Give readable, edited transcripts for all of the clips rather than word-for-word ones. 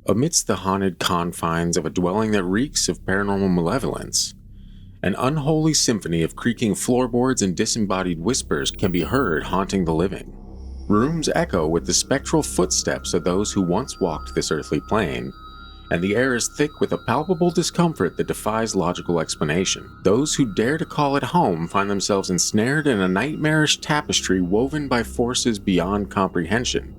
Amidst the haunted confines of a dwelling that reeks of paranormal malevolence, an unholy symphony of creaking floorboards and disembodied whispers can be heard haunting the living. Rooms echo with the spectral footsteps of those who once walked this earthly plane, and the air is thick with a palpable discomfort that defies logical explanation. Those who dare to call it home find themselves ensnared in a nightmarish tapestry woven by forces beyond comprehension,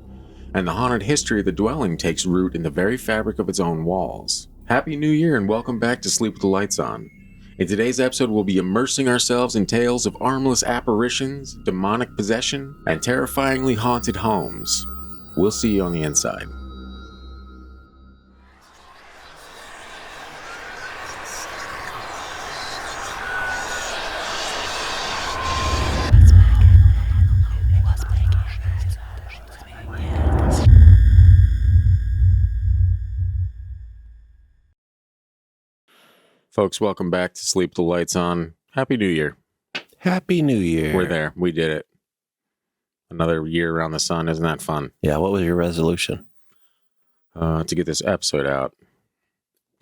and the haunted history of the dwelling takes root in the very fabric of its own walls. Happy New Year and welcome back to Sleep with the Lights On. In today's episode, we'll be immersing ourselves in tales of armless apparitions, demonic possession, and terrifyingly haunted homes. We'll see you on the inside. Folks, welcome back to Sleep with the Lights On. Happy New Year. Happy New Year. We're there. We did it. Another year around the sun. Isn't that fun? Yeah, what was your resolution? To get this episode out.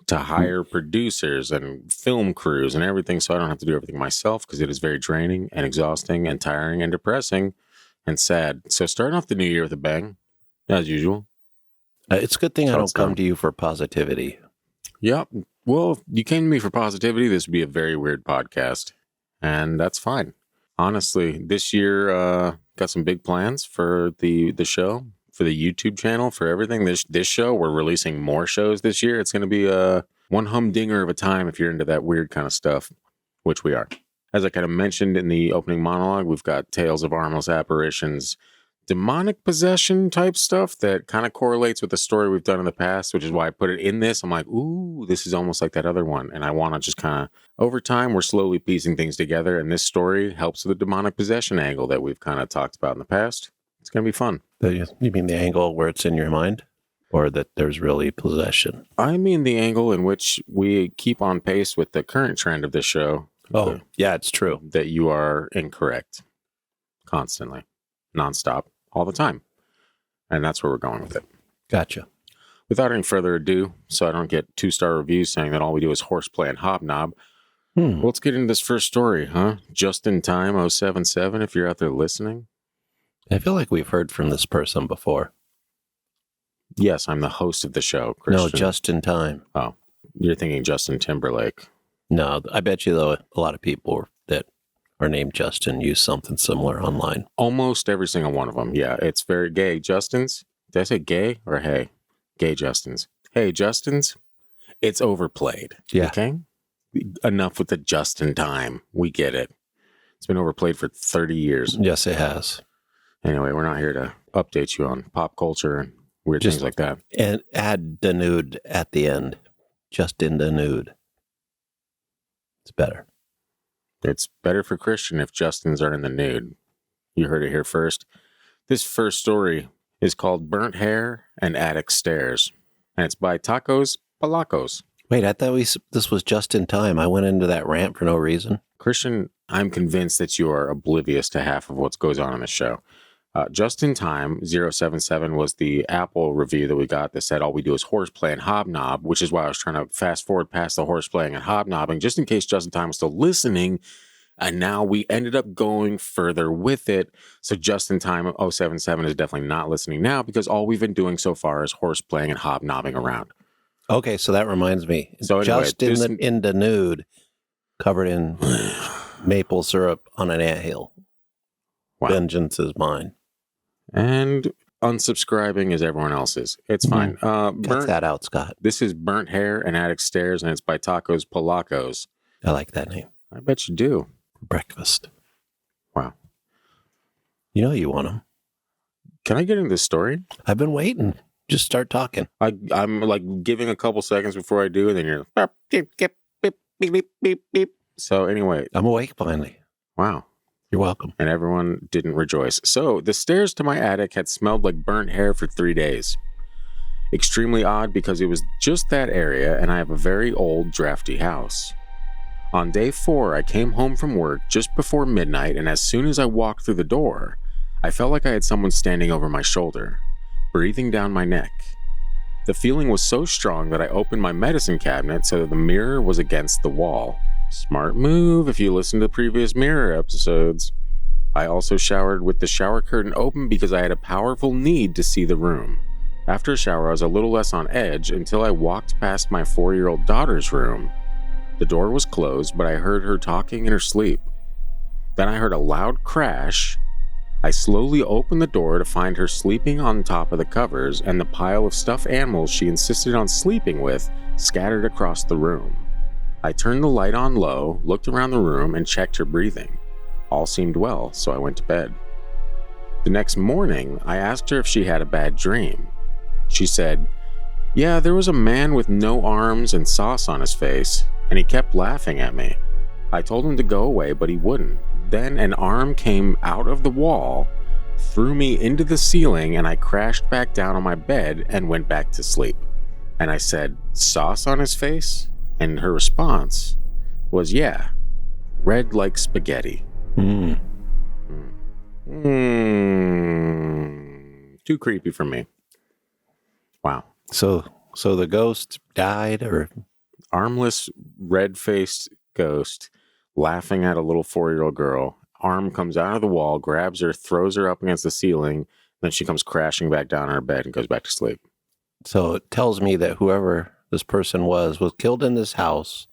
To hire producers and film crews and everything so I don't have to do everything myself because it is very draining and exhausting and tiring and depressing and sad. So starting off the new year with a bang, as usual. It's a good thing I don't come to you for positivity. Yep. Well, if you came to me for positivity, this would be a very weird podcast, and that's fine. Honestly, this year, got some big plans for the show, for the YouTube channel, for everything. This show, we're releasing more shows this year. It's going to be one humdinger of a time if you're into that weird kind of stuff, which we are. As I kind of mentioned in the opening monologue, we've got tales of armless apparitions, demonic possession type stuff that kind of correlates with the story we've done in the past, which is why I put it in this. I'm like, ooh, this is almost like that other one. And I want to just kind of, over time, we're slowly piecing things together. And this story helps with the demonic possession angle that we've kind of talked about in the past. It's going to be fun. You mean the angle where it's in your mind? Or that there's really possession? I mean the angle in which we keep on pace with the current trend of this show. Oh, yeah, it's true. That you are incorrect. Constantly. Nonstop. All the time. And that's where we're going with it. Gotcha. Without any further ado, so I don't get 2-star reviews saying that all we do is horseplay and hobnob, let's get into this first story, huh? Just in Time 077, if you're out there listening. I feel like we've heard from this person before. Yes, I'm the host of the show, Christian. No, Just in Time. Oh, you're thinking Justin Timberlake. No, I bet you, though, a lot of people that are named Justin use something similar online. Almost every single one of them. Yeah, it's very gay. Justins. Did I say gay or hey? Gay Justins. Hey, Justins. It's overplayed. Yeah. Okay? Enough with the just in time. We get it. It's been overplayed for 30 years. Yes, it has. Anyway, we're not here to update you on pop culture and weird things like that. And add the nude at the end. Just in the nude. It's better. It's better for Christian if Justins are in the nude. You heard it here first. This first story is called Burnt Hair and Attic Stairs, and it's by Tacos Palacos. Wait, I thought this was Just in Time. I went into that rant for no reason. Christian, I'm convinced that you are oblivious to half of what goes on in the show. Just in Time 077 was the Apple review that we got that said all we do is horseplay and hobnob, which is why I was trying to fast forward past the horseplaying and hobnobbing, just in case Just in Time was still listening. And now we ended up going further with it. So Just in Time 077 is definitely not listening now because all we've been doing so far is horseplaying and hobnobbing around. Okay, so that reminds me. So anyway, Just in the nude, covered in maple syrup on an anthill. Wow. Vengeance is mine. And unsubscribing is everyone else's. It's fine. Cut that out, Scott. This is Burnt Hair and Attic Stairs, and it's by Tacos Palacos. I like that name. I bet you do. Breakfast. Wow. You know you want them. Can I get into this story? I've been waiting. Just start talking. I'm like giving a couple seconds before I do, and then you're beep, beep, beep. So anyway. I'm awake finally. Wow. You're welcome. And everyone didn't rejoice. So the stairs to my attic had smelled like burnt hair for 3 days. Extremely odd because it was just that area and I have a very old, drafty house. On day 4, I came home from work just before midnight, and as soon as I walked through the door, I felt like I had someone standing over my shoulder, breathing down my neck. The feeling was so strong that I opened my medicine cabinet so that the mirror was against the wall. Smart move if you listen to previous mirror episodes. I also showered with the shower curtain open because I had a powerful need to see the room. After a shower, I was a little less on edge until I walked past my 4-year-old daughter's room. The door was closed, but I heard her talking in her sleep. Then I heard a loud crash. I slowly opened the door to find her sleeping on top of the covers and the pile of stuffed animals she insisted on sleeping with scattered across the room. I turned the light on low, looked around the room, and checked her breathing. All seemed well, so I went to bed. The next morning, I asked her if she had a bad dream. She said, "Yeah, there was a man with no arms and sauce on his face, and he kept laughing at me. I told him to go away, but he wouldn't. Then an arm came out of the wall, threw me into the ceiling, and I crashed back down on my bed and went back to sleep." And I said, "Sauce on his face?" And her response was, "Yeah, red like spaghetti." Too creepy for me. Wow. So the ghost died, or Armless, red-faced ghost laughing at a little 4-year-old girl. Arm comes out of the wall, grabs her, throws her up against the ceiling. Then she comes crashing back down on her bed and goes back to sleep. so it tells me that whoever this person was killed in this house.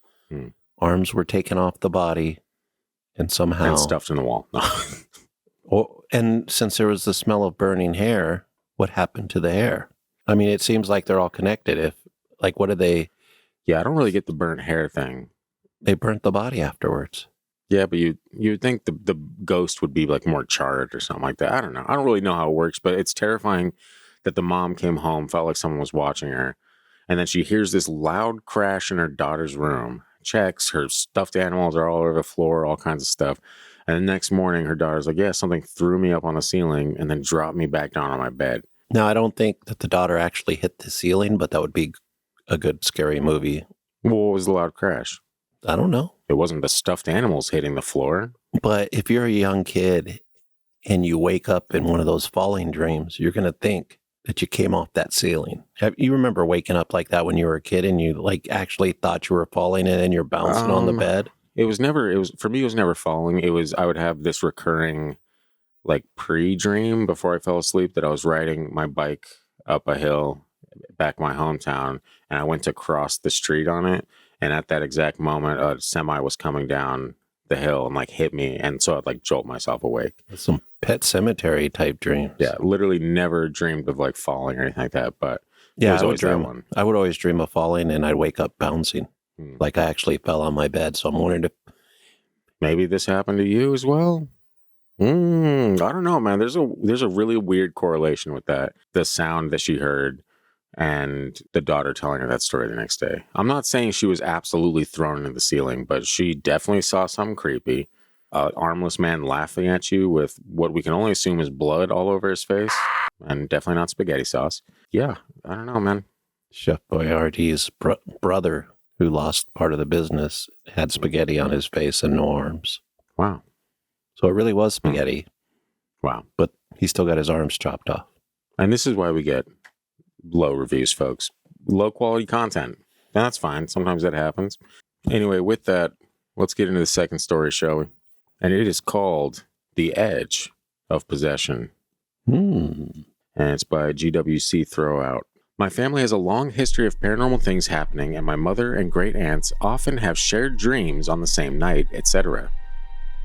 Arms were taken off the body, and somehow And stuffed in the wall. And since there was the smell of burning hair, what happened to the hair? I mean, it seems like they're all connected. What did they? Yeah, I don't really get the burnt hair thing. They burnt the body afterwards. Yeah, but you'd think the ghost would be like more charred or something like that. I don't know. I don't really know how it works, but it's terrifying that the mom came home, felt like someone was watching her, and then she hears this loud crash in her daughter's room. Checks, her stuffed animals are all over the floor, all kinds of stuff. And the next morning, her daughter's like, "Yeah, something threw me up on the ceiling and then dropped me back down on my bed." Now, I don't think that the daughter actually hit the ceiling, but that would be a good scary movie. Well, what was the loud crash? I don't know. It wasn't the stuffed animals hitting the floor. But if you're a young kid and you wake up in one of those falling dreams, you're going to think that you came off that ceiling. You remember waking up like that when you were a kid and you actually thought you were falling and then you're bouncing on the bed? For me, it was never falling. I would have this recurring pre-dream before I fell asleep that I was riding my bike up a hill back in my hometown, and I went to cross the street on it. And at that exact moment, a semi was coming down the hill and hit me. And so I'd jolt myself awake. Some Pet Cemetery type dreams. Yeah. Literally never dreamed of falling or anything like that. But yeah, it was always that one. I would always dream of falling and I'd wake up bouncing. Like I actually fell on my bed. So I'm wondering if maybe this happened to you as well. I don't know, man. There's a really weird correlation with that. The sound that she heard and the daughter telling her that story the next day. I'm not saying she was absolutely thrown into the ceiling, but she definitely saw something creepy. Armless man laughing at you with what we can only assume is blood all over his face, and definitely not spaghetti sauce. Yeah, I don't know, man. Chef Boyardee's brother, who lost part of the business, had spaghetti on his face and no arms. Wow. So it really was spaghetti. Wow. But he still got his arms chopped off. And this is why we get low reviews, folks. Low quality content. That's fine. Sometimes that happens. Anyway, with that, let's get into the second story, shall we? And it is called The Edge of Possession. And it's by GWC Throwout. My family has a long history of paranormal things happening, and my mother and great aunts often have shared dreams on the same night, etc.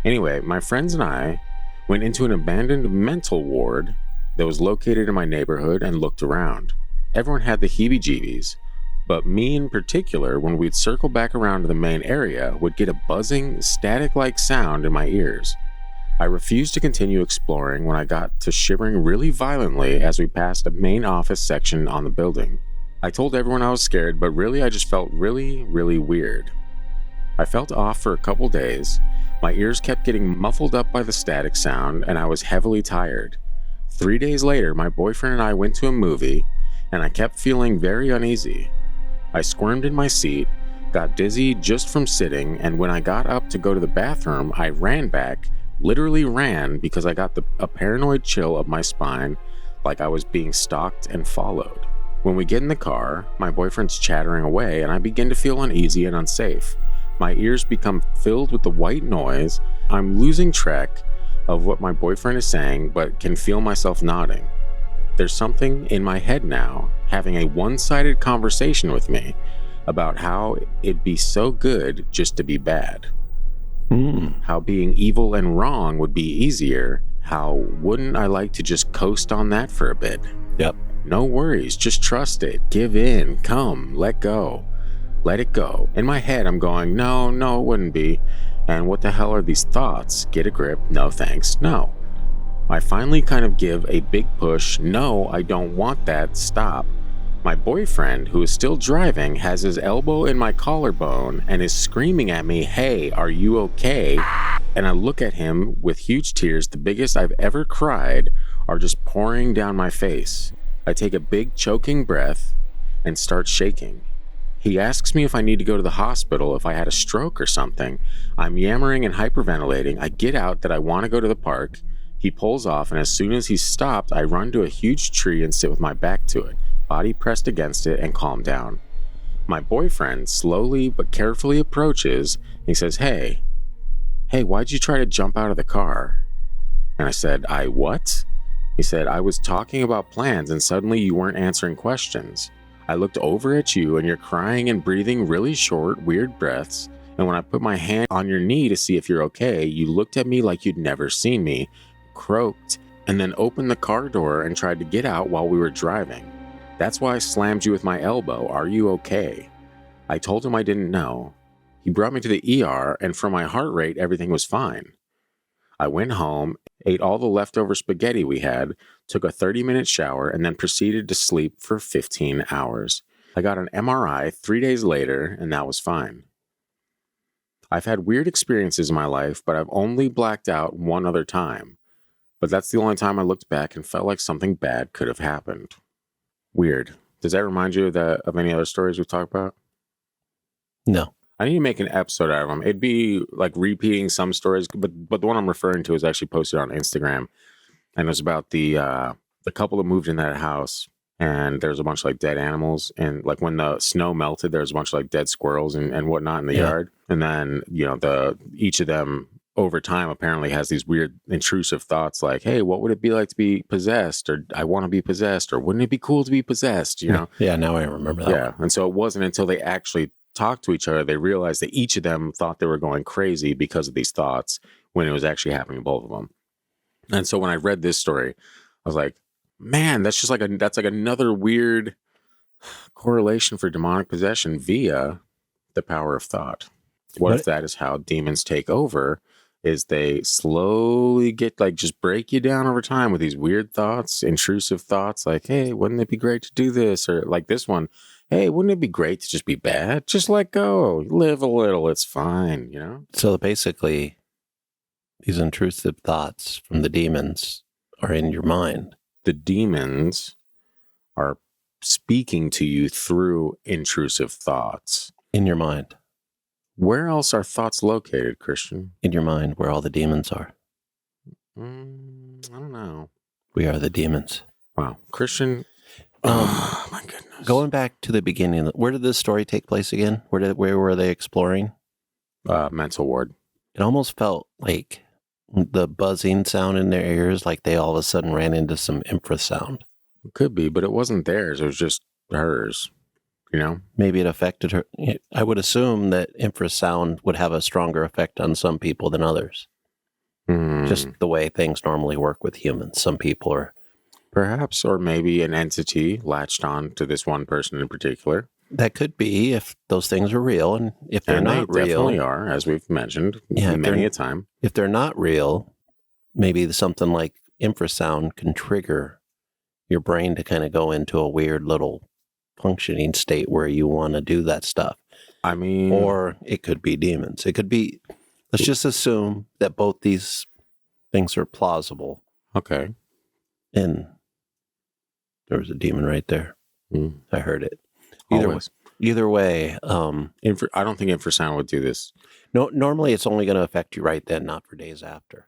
Anyway, my friends and I went into an abandoned mental ward that was located in my neighborhood and looked around. Everyone had the heebie-jeebies, but me in particular, when we'd circle back around to the main area, would get a buzzing, static-like sound in my ears. I refused to continue exploring when I got to shivering really violently as we passed a main office section on the building. I told everyone I was scared, but really I just felt really, really weird. I felt off for a couple days. My ears kept getting muffled up by the static sound, and I was heavily tired. 3 days later, my boyfriend and I went to a movie, and I kept feeling very uneasy. I squirmed in my seat, got dizzy just from sitting, and when I got up to go to the bathroom, I ran back, literally ran, because I got a paranoid chill up my spine, like I was being stalked and followed. When we get in the car, my boyfriend's chattering away and I begin to feel uneasy and unsafe. My ears become filled with the white noise. I'm losing track of what my boyfriend is saying, but can feel myself nodding. There's something in my head now, having a one-sided conversation with me about how it'd be so good just to be bad. How being evil and wrong would be easier. How wouldn't I like to just coast on that for a bit? Yep. No worries, just trust it. Give in, come, let go. Let it go. In my head, I'm going, no, it wouldn't be. And what the hell are these thoughts? Get a grip. No, thanks. No. I finally kind of give a big push. No, I don't want that. Stop. My boyfriend, who is still driving, has his elbow in my collarbone and is screaming at me, hey, are you okay? And I look at him with huge tears, the biggest I've ever cried, are just pouring down my face. I take a big choking breath and start shaking. He asks me if I need to go to the hospital, if I had a stroke or something. I'm yammering and hyperventilating. I get out that I want to go to the park. He pulls off, and as soon as he's stopped, I run to a huge tree and sit with my back to it, body pressed against it, and calm down. My boyfriend slowly but carefully approaches. He says, hey, why'd you try to jump out of the car? And I said, I what? He said, I was talking about plans and suddenly you weren't answering questions. I looked over at you and you're crying and breathing really short, weird breaths. And when I put my hand on your knee to see if you're okay, you looked at me like you'd never seen me, croaked, and then opened the car door and tried to get out while we were driving. That's why I slammed you with my elbow. Are you okay? I told him I didn't know. He brought me to the ER, and for my heart rate, everything was fine. I went home, ate all the leftover spaghetti we had, took a 30-minute shower, and then proceeded to sleep for 15 hours. I got an MRI 3 days later, and that was fine. I've had weird experiences in my life, but I've only blacked out one other time. But that's the only time I looked back and felt like something bad could have happened. Weird. Does that remind you of any other stories we've talked about? No. I need to make an episode out of them. It'd be like repeating some stories, but the one I'm referring to is actually posted on Instagram, and it was about the couple that moved in that house, and there's a bunch of like dead animals, and like when the snow melted, there's a bunch of like dead squirrels and whatnot in the yard, and then each of them over time apparently has these weird intrusive thoughts like, hey, what would it be like to be possessed, or I want to be possessed, or wouldn't it be cool to be possessed? You know? Yeah. Now I remember that. Yeah, and so it wasn't until they actually talked to each other, they realized that each of them thought they were going crazy because of these thoughts when it was actually happening to both of them. And so when I read this story, I was like, man, that's like another weird correlation for demonic possession via the power of thought. What if that is how demons take over, is they slowly get like just break you down over time with these weird thoughts, intrusive thoughts like, hey, wouldn't it be great to do this? Or like this one, hey, wouldn't it be great to just be bad? Just let go, live a little, it's fine, you know? So basically, these intrusive thoughts from the demons are in your mind. The demons are speaking to you through intrusive thoughts. In your mind. Where else are thoughts located, Christian? In your mind, where all the demons are. I don't know. We are the demons. Wow. Christian... Oh my goodness. Going back to the beginning, where did this story take place again? Where were they exploring? Mental ward. It almost felt like the buzzing sound in their ears, like they all of a sudden ran into some infrasound. It could be, but it wasn't theirs. It was just hers, you know? Maybe it affected her. I would assume that infrasound would have a stronger effect on some people than others. Just the way things normally work with humans. Some people are... Perhaps, or maybe an entity latched on to this one person in particular. That could be if those things are real, and if they're not real, they definitely are, as we've mentioned many a time. If they're not real, maybe something like infrasound can trigger your brain to kind of go into a weird little functioning state where you want to do that stuff. I mean, or it could be demons. It could be. Let's just assume that both these things are plausible. Okay. And there was a demon right there. I heard it. Either way. I don't think infrasound would do this. No, normally it's only going to affect you right then, not for days after.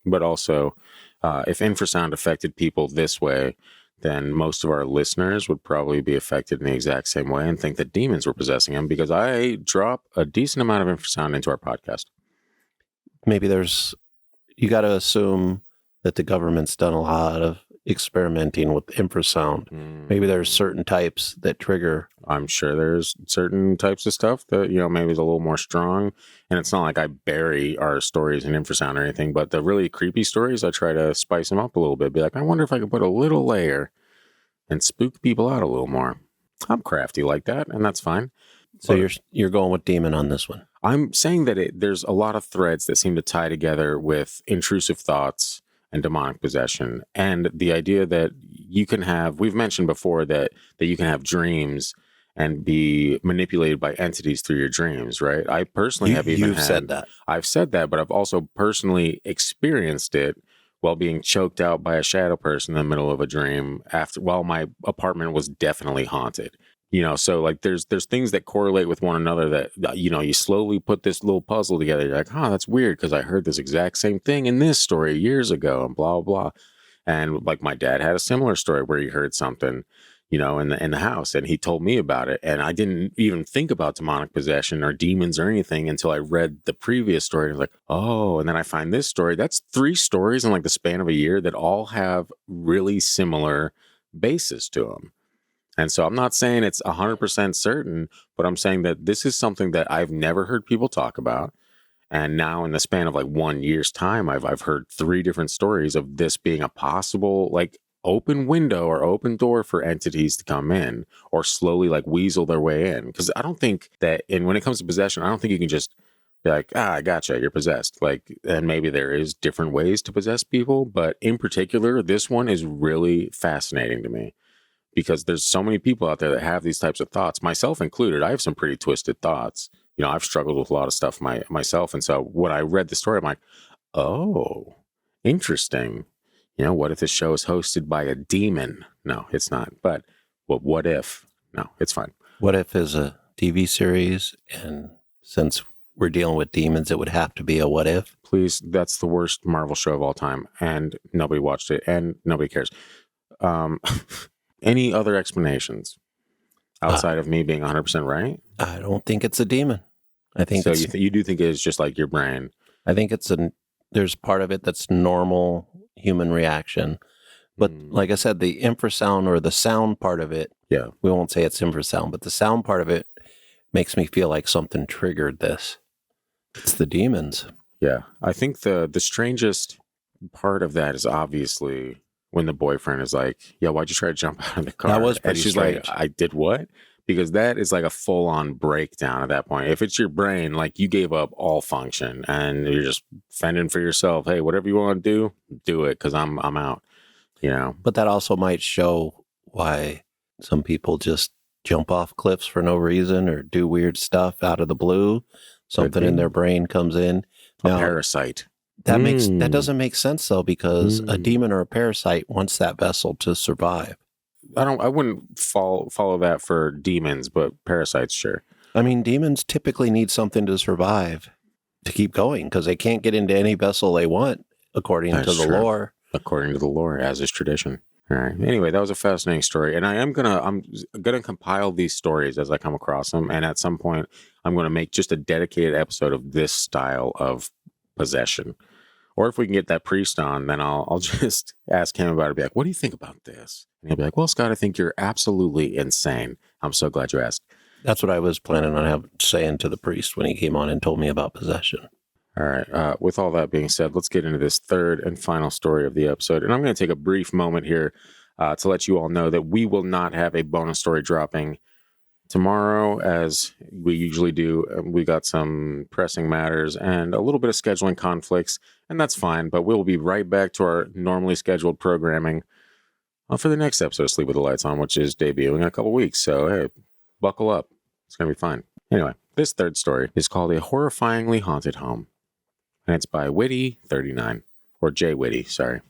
But also, if infrasound affected people this way, then most of our listeners would probably be affected in the exact same way and think that demons were possessing him, because I drop a decent amount of infrasound into our podcast. Maybe you got to assume that the government's done a lot of experimenting with infrasound. Maybe there's certain types that trigger. I'm sure there's certain types of stuff that, maybe is a little more strong. And it's not like I bury our stories in infrasound or anything, but the really creepy stories, I try to spice them up a little bit. Be like, I wonder if I could put a little layer and spook people out a little more. I'm crafty like that, and that's fine. So you're going with demon on this one. I'm saying that there's a lot of threads that seem to tie together with intrusive thoughts and demonic possession, and the idea that you can have, we've mentioned before that you can have dreams and be manipulated by entities through your dreams, right? I personally said that. I've said that, but I've also personally experienced it while being choked out by a shadow person in the middle of a dream while my apartment was definitely haunted. So like there's things that correlate with one another that, you slowly put this little puzzle together. You're like, that's weird, because I heard this exact same thing in this story years ago and blah, blah, blah. And like my dad had a similar story where he heard something, in the house, and he told me about it. And I didn't even think about demonic possession or demons or anything until I read the previous story. I was like, and then I find this story. That's 3 stories in like the span of a year that all have really similar bases to them. And so I'm not saying it's 100% certain, but I'm saying that this is something that I've never heard people talk about. And now in the span of like 1 year's time, I've heard 3 different stories of this being a possible like open window or open door for entities to come in or slowly like weasel their way in. Because I don't think that, and when it comes to possession, I don't think you can just be like, I gotcha, you're possessed. Like, and maybe there is different ways to possess people, but in particular, this one is really fascinating to me. Because there's so many people out there that have these types of thoughts, myself included. I have some pretty twisted thoughts. I've struggled with a lot of stuff myself. And so when I read the story, I'm like, oh, interesting. What if this show is hosted by a demon? No, it's not. But what if? No, it's fine. What if is a TV series, and since we're dealing with demons, it would have to be a what if? Please, that's the worst Marvel show of all time. And nobody watched it, and nobody cares. Any other explanations outside of me being 100% right? I don't think it's a demon. I think so. You do think it's just like your brain? I think there's part of it that's normal human reaction, but like I said, the infrasound or the sound part of it. Yeah, we won't say it's infrasound, but the sound part of it makes me feel like something triggered this. It's the demons. Yeah, I think the strangest part of that is obviously when the boyfriend is like, yeah, why'd you try to jump out of the car? That was pretty and she's strange. Like, I did what? Because that is like a full-on breakdown at that point. If it's your brain, like you gave up all function and you're just fending for yourself. Hey, whatever you want to do it, because I'm out. But that also might show why some people just jump off cliffs for no reason or do weird stuff out of the blue. Something in their brain comes in. A parasite. That doesn't make sense though, because a demon or a parasite wants that vessel to survive. I wouldn't follow that for demons, but parasites, sure. I mean, demons typically need something to survive to keep going because they can't get into any vessel they want, according to the lore. According to the lore, as is tradition. All right. Anyway, that was a fascinating story, and I'm gonna compile these stories as I come across them, and at some point, I'm gonna make just a dedicated episode of this style of possession. Or if we can get that priest on, then I'll just ask him about it. Be like, what do you think about this? And he'll be like, well, Scott, I think you're absolutely insane. I'm so glad you asked. That's what I was planning on saying to the priest when he came on and told me about possession. All right. With all that being said, let's get into this third and final story of the episode. And I'm going to take a brief moment here to let you all know that we will not have a bonus story dropping tomorrow, as we usually do. We got some pressing matters and a little bit of scheduling conflicts, and that's fine. But we'll be right back to our normally scheduled programming for the next episode of Sleep with the Lights On, which is debuting in a couple weeks. So, hey, buckle up. It's going to be fine. Anyway, this third story is called A Horrifyingly Haunted Home, and it's by Witty39, or Jay Witty, sorry.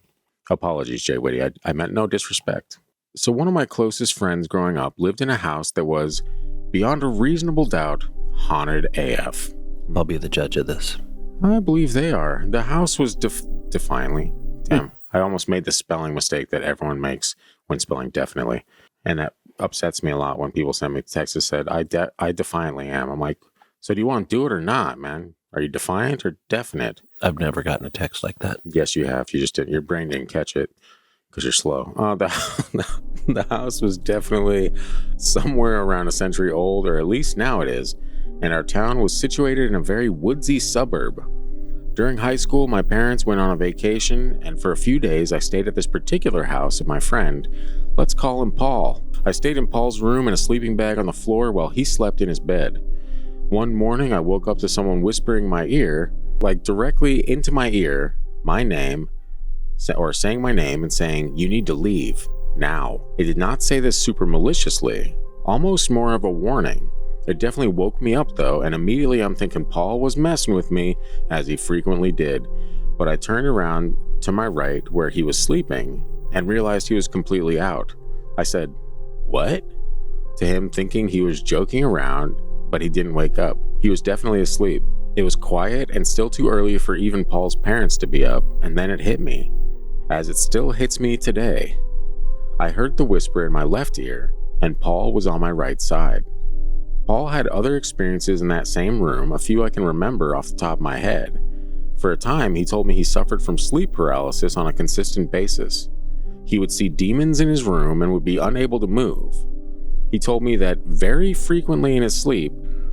Apologies, Jay Witty. I meant no disrespect. So one of my closest friends growing up lived in a house that was, beyond a reasonable doubt, haunted AF. I'll be the judge of this. I believe they are. The house was defiantly. Damn, I almost made the spelling mistake that everyone makes when spelling definitely. And that upsets me a lot when people send me texts that said, I defiantly am. I'm like, so do you want to do it or not, man? Are you defiant or definite? I've never gotten a text like that. Yes, you have. You just didn't. Your brain didn't catch it because you're slow. The house was definitely somewhere around a century old, or at least now it is. And our town was situated in a very woodsy suburb. During high school, my parents went on a vacation, and for a few days I stayed at this particular house of my friend. Let's call him Paul. I stayed in Paul's room in a sleeping bag on the floor while he slept in his bed. One morning, I woke up to someone whispering in my ear, like directly into my ear, my name, or saying my name and saying, "You need to leave, now." It did not say this super maliciously, almost more of a warning. It definitely woke me up though, and immediately I'm thinking Paul was messing with me, as he frequently did. But I turned around to my right where he was sleeping and realized he was completely out. I said, "What?" to him, thinking he was joking around, but he didn't wake up. He was definitely asleep. It was quiet and still too early for even Paul's parents to be up, and then it hit me, as it still hits me today. I heard the whisper in my left ear, and Paul was on my right side. Paul had other experiences in that same room, a few I can remember off the top of my head. For a time, he told me he suffered from sleep paralysis on a consistent basis. He would see demons in his room and would be unable to move. He told me that very frequently in his sleep,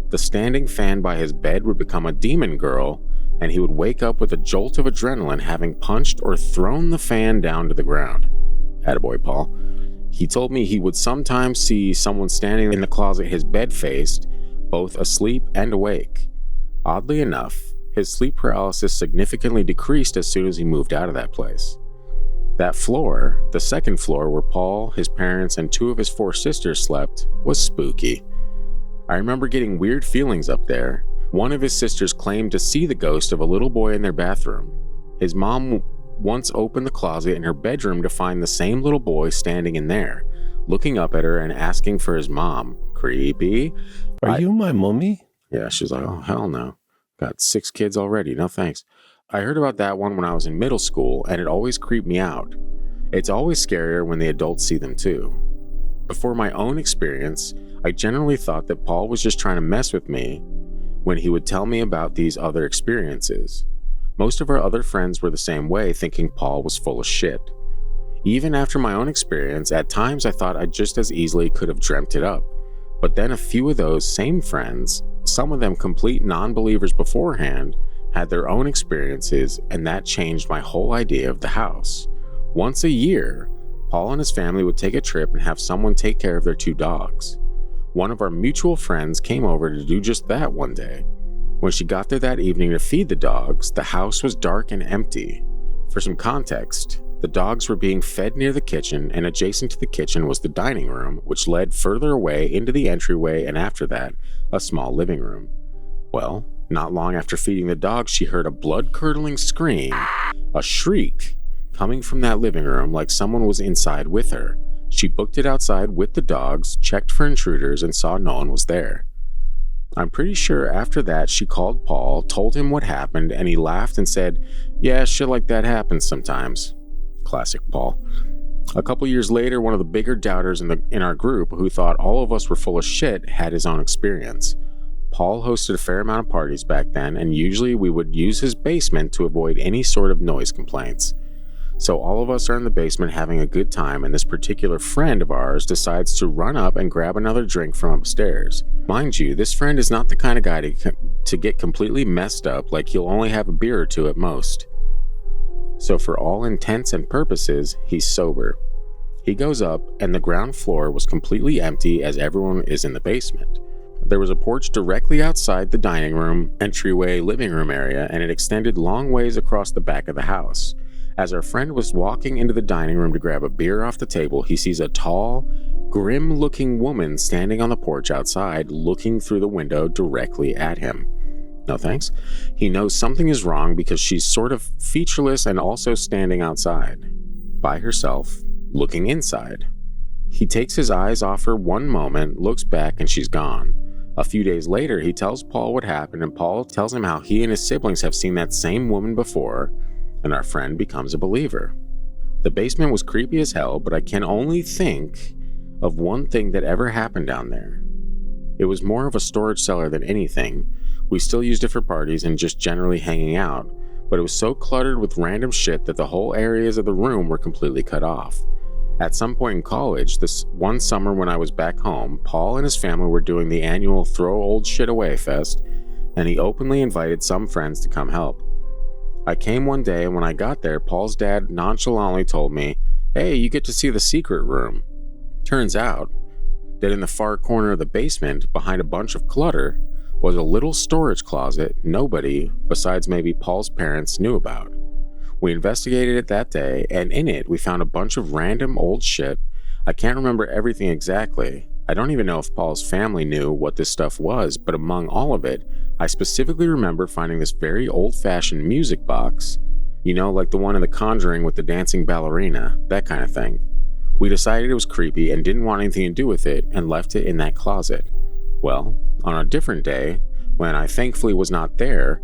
the standing fan by his bed would become a demon girl, and he would wake up with a jolt of adrenaline, having punched or thrown the fan down to the ground. Attaboy, Paul. He told me he would sometimes see someone standing in the closet his bed faced, both asleep and awake. Oddly enough, his sleep paralysis significantly decreased as soon as he moved out of that place. That floor, the second floor where Paul, his parents, and 2 of his 4 sisters slept, was spooky. I remember getting weird feelings up there. One of his sisters claimed to see the ghost of a little boy in their bathroom. His mom once opened the closet in her bedroom to find the same little boy standing in there, looking up at her and asking for his mom. Creepy. Are you my mummy? Yeah, she's like, oh, hell no. Got 6 kids already, no thanks. I heard about that one when I was in middle school, and it always creeped me out. It's always scarier when the adults see them too. Before my own experience, I generally thought that Paul was just trying to mess with me when he would tell me about these other experiences. Most of our other friends were the same way, thinking Paul was full of shit. Even after my own experience, at times I thought I just as easily could have dreamt it up. But then a few of those same friends, some of them complete non-believers beforehand, had their own experiences, and that changed my whole idea of the house. Once a year, Paul and his family would take a trip and have someone take care of their 2 dogs. One of our mutual friends came over to do just that one day. When she got there that evening to feed the dogs, the house was dark and empty. For some context, the dogs were being fed near the kitchen, and adjacent to the kitchen was the dining room, which led further away into the entryway, and after that, a small living room. Well, not long after feeding the dogs, she heard a blood-curdling scream, a shriek, coming from that living room like someone was inside with her. She booked it outside with the dogs, checked for intruders, and saw no one was there. I'm pretty sure after that she called Paul, told him what happened, and he laughed and said, "Yeah, shit like that happens sometimes." Classic Paul. A couple years later, one of the bigger doubters in our group, who thought all of us were full of shit, had his own experience. Paul hosted a fair amount of parties back then, and usually we would use his basement to avoid any sort of noise complaints. So all of us are in the basement having a good time, and this particular friend of ours decides to run up and grab another drink from upstairs. Mind you, this friend is not the kind of guy to get completely messed up, like he'll only have a beer or 2 at most. So for all intents and purposes, he's sober. He goes up, and the ground floor was completely empty as everyone is in the basement. There was a porch directly outside the dining room, entryway, living room area, and it extended long ways across the back of the house. As our friend was walking into the dining room to grab a beer off the table, he sees a tall, grim-looking woman standing on the porch outside, looking through the window directly at him. No thanks. He knows something is wrong because she's sort of featureless and also standing outside, by herself, looking inside. He takes his eyes off her one moment, looks back, and she's gone. A few days later, he tells Paul what happened, and Paul tells him how he and his siblings have seen that same woman before, and our friend becomes a believer. The basement was creepy as hell, but I can only think of one thing that ever happened down there. It was more of a storage cellar than anything. We still used it for parties and just generally hanging out, but it was so cluttered with random shit that the whole areas of the room were completely cut off. At some point in college, this one summer when I was back home, Paul and his family were doing the annual Throw Old Shit Away Fest, and he openly invited some friends to come help. I came one day, and when I got there, Paul's dad nonchalantly told me, "Hey, you get to see the secret room." Turns out that in the far corner of the basement, behind a bunch of clutter, was a little storage closet nobody, besides maybe Paul's parents, knew about. We investigated it that day, and in it we found a bunch of random old shit. I can't remember everything exactly. I don't even know if Paul's family knew what this stuff was, but among all of it, I specifically remember finding this very old-fashioned music box. You know, like the one in The Conjuring with the dancing ballerina, that kind of thing. We decided it was creepy and didn't want anything to do with it and left it in that closet. Well, on a different day, when I thankfully was not there,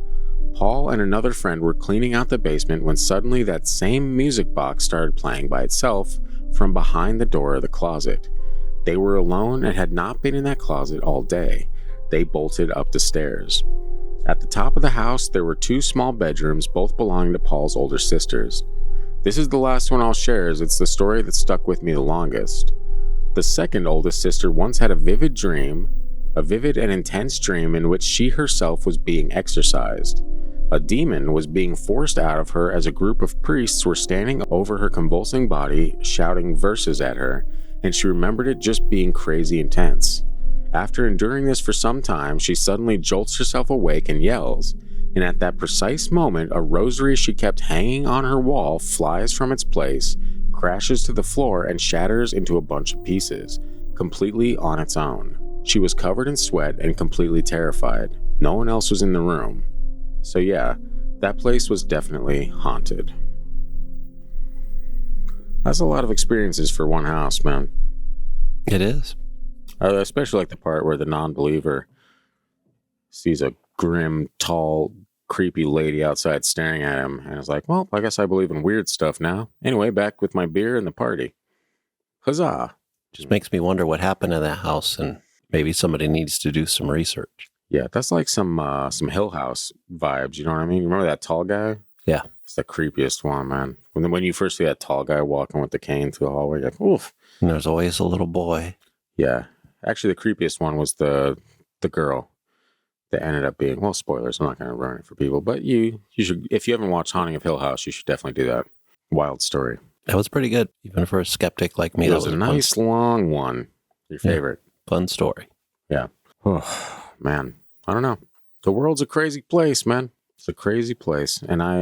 Paul and another friend were cleaning out the basement when suddenly that same music box started playing by itself from behind the door of the closet. They were alone and had not been in that closet all day. They bolted up the stairs. At the top of the house, there were 2 small bedrooms, both belonging to Paul's older sisters. This is the last one I'll share, as it's the story that stuck with me the longest. The second oldest sister once had a vivid and intense dream in which she herself was being exorcised. A demon was being forced out of her as a group of priests were standing over her convulsing body, shouting verses at her, and she remembered it just being crazy intense. After enduring this for some time, she suddenly jolts herself awake and yells, and at that precise moment, a rosary she kept hanging on her wall flies from its place, crashes to the floor, and shatters into a bunch of pieces, completely on its own. She was covered in sweat and completely terrified. No one else was in the room. So yeah, that place was definitely haunted. That's a lot of experiences for one house, man. It is. I especially like the part where the non-believer sees a grim, tall, creepy lady outside staring at him, and is like, well, I guess I believe in weird stuff now. Anyway, back with my beer and the party. Huzzah! Just makes me wonder what happened to that house, and maybe somebody needs to do some research. Yeah, that's like some Hill House vibes, you know what I mean? You remember that tall guy? Yeah. It's the creepiest one, man. When you first see that tall guy walking with the cane through the hallway, you're like, oof. And there's always a little boy. Yeah. Actually, the creepiest one was the girl that ended up being, well, spoilers, I'm not going to ruin it for people, but you should, if you haven't watched Haunting of Hill House, you should definitely do that. Wild story. That was pretty good, even for a skeptic like me. It was a nice long one. Your favorite. Yeah, fun story. Yeah. Oh, man. I don't know. The world's a crazy place, man. It's a crazy place. And I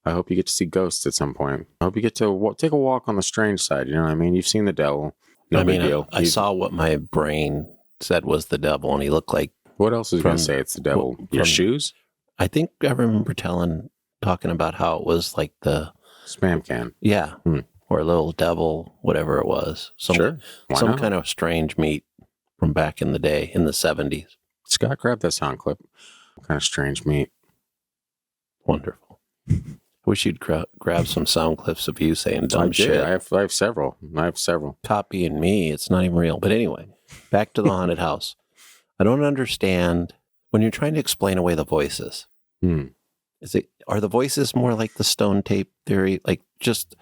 hope you get to see ghosts at some point. I hope you get to take a walk on the strange side. You know what I mean? You've seen the devil. No big deal. I saw what my brain said was the devil, and he looked like... What else is going to say it's the devil? Your shoes? I think I remember talking about how it was like the... Spam can. Yeah. Or a little devil, whatever it was. Sure. Some kind of strange meat from back in the day, in the 70s. Scott, grab that sound clip. What kind of strange meat? Wonderful. I wish you'd grab some sound clips of you saying dumb shit. I have several. Copying me. It's not even real. But anyway, back to the haunted house. I don't understand when you're trying to explain away the voices. Are the voices more like the stone tape theory, like just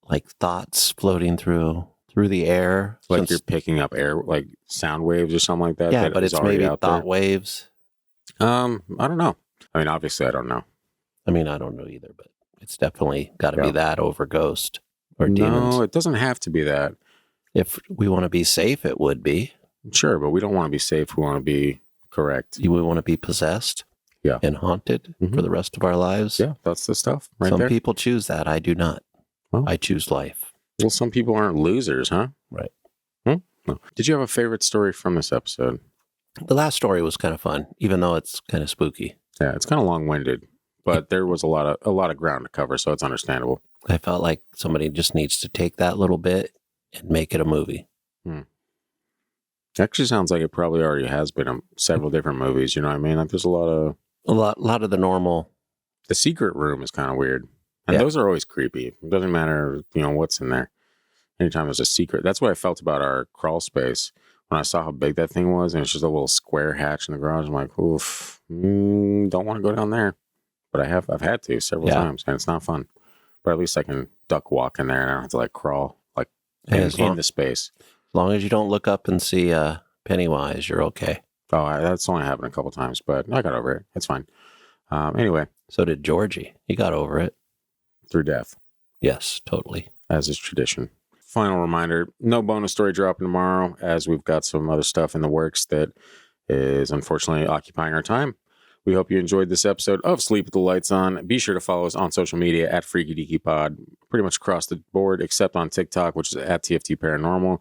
like thoughts floating through the air? Like you're picking up air, like sound waves or something like that? Yeah, that but it's maybe thought waves. I don't know. I mean, obviously, I don't know. I mean, I don't know either, but it's definitely got to be that over ghost or demons. No, it doesn't have to be that. If we want to be safe, it would be. Sure, but we don't want to be safe. We want to be correct. We want to be possessed and haunted for the rest of our lives. Yeah, that's the stuff Some people choose that. I do not. Well, I choose life. Well, some people aren't losers, huh? Right. No. Did you have a favorite story from this episode? The last story was kind of fun, even though it's kind of spooky. Yeah, it's kind of long-winded, but there was a lot of ground to cover, so it's understandable. I felt like somebody just needs to take that little bit and make it a movie. Actually sounds like it probably already has been several different movies, you know what I mean? Like there's a lot of the normal. The secret room is kind of weird. And Yeah. those are always creepy. It doesn't matter, what's in there. Anytime there's a secret. That's what I felt about our crawl space. When I saw how big that thing was, and it's just a little square hatch in the garage, I'm like, oof, don't want to go down there. But I've had to several times, and it's not fun. But at least I can duck walk in there, and I don't have to crawl in the space. As long as you don't look up and see Pennywise, you're okay. Oh, that's only happened a couple times, but I got over it. It's fine. Anyway. So did Georgie. He got over it. Through death. Yes, totally. As is tradition. Final reminder, no bonus story dropping tomorrow, as we've got some other stuff in the works that is unfortunately occupying our time. We hope you enjoyed this episode of Sleep with the Lights On. Be sure to follow us on social media at Freaky Deaky Pod, pretty much across the board, except on TikTok, which is at TFT Paranormal.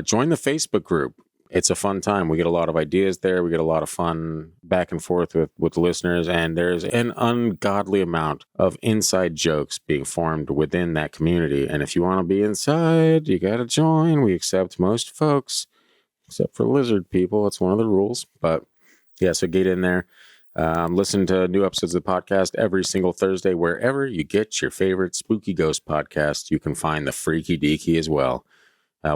Join the Facebook group. It's a fun time. We get a lot of ideas there. We get a lot of fun back and forth with listeners, and there's an ungodly amount of inside jokes being formed within that community. And if you want to be inside, you got to join. We accept most folks, except for lizard people. It's one of the rules. But yeah, so get in there. Listen to new episodes of the podcast every single Thursday, wherever you get your favorite spooky ghost podcast. You can find the Freaky Deaky as well.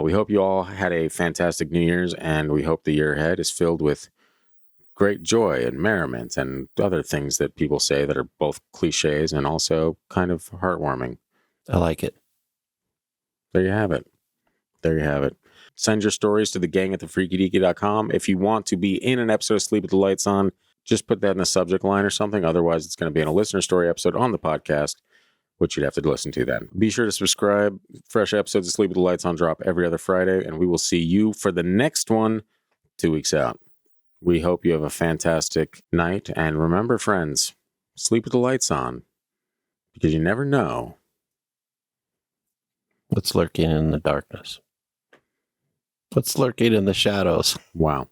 We hope you all had a fantastic New Year's, and we hope the year ahead is filled with great joy and merriment and other things that people say that are both cliches and also kind of heartwarming. I like it. There you have it. Send your stories to the gang at thefreakydeaky.com. If you want to be in an episode of Sleep with the Lights On, just put that in the subject line or something. Otherwise, it's going to be in a listener story episode on the podcast, which you'd have to listen to then. Be sure to subscribe. Fresh episodes of Sleep with the Lights On drop every other Friday, and we will see you for the next one 2 weeks out. We hope you have a fantastic night, and remember, friends, sleep with the lights on, because you never know what's lurking in the darkness. What's lurking in the shadows. Wow.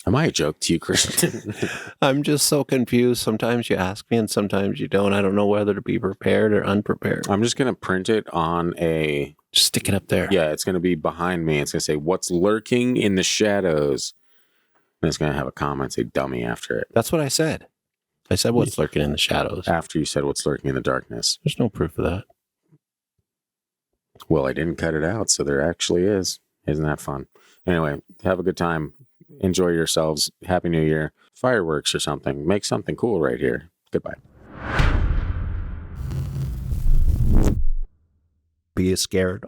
Am I a joke to you, Christian? I'm just so confused. Sometimes you ask me and sometimes you don't. I don't know whether to be prepared or unprepared. I'm just going to print it on Just stick it up there. Yeah, it's going to be behind me. It's going to say, what's lurking in the shadows? And it's going to have a comment, say dummy after it. That's what I said. I said what's lurking in the shadows. After you said what's lurking in the darkness. There's no proof of that. Well, I didn't cut it out, so there actually is. Isn't that fun? Anyway, have a good time. Enjoy yourselves. Happy New Year. Fireworks or something. Make something cool right here. Goodbye. Be scared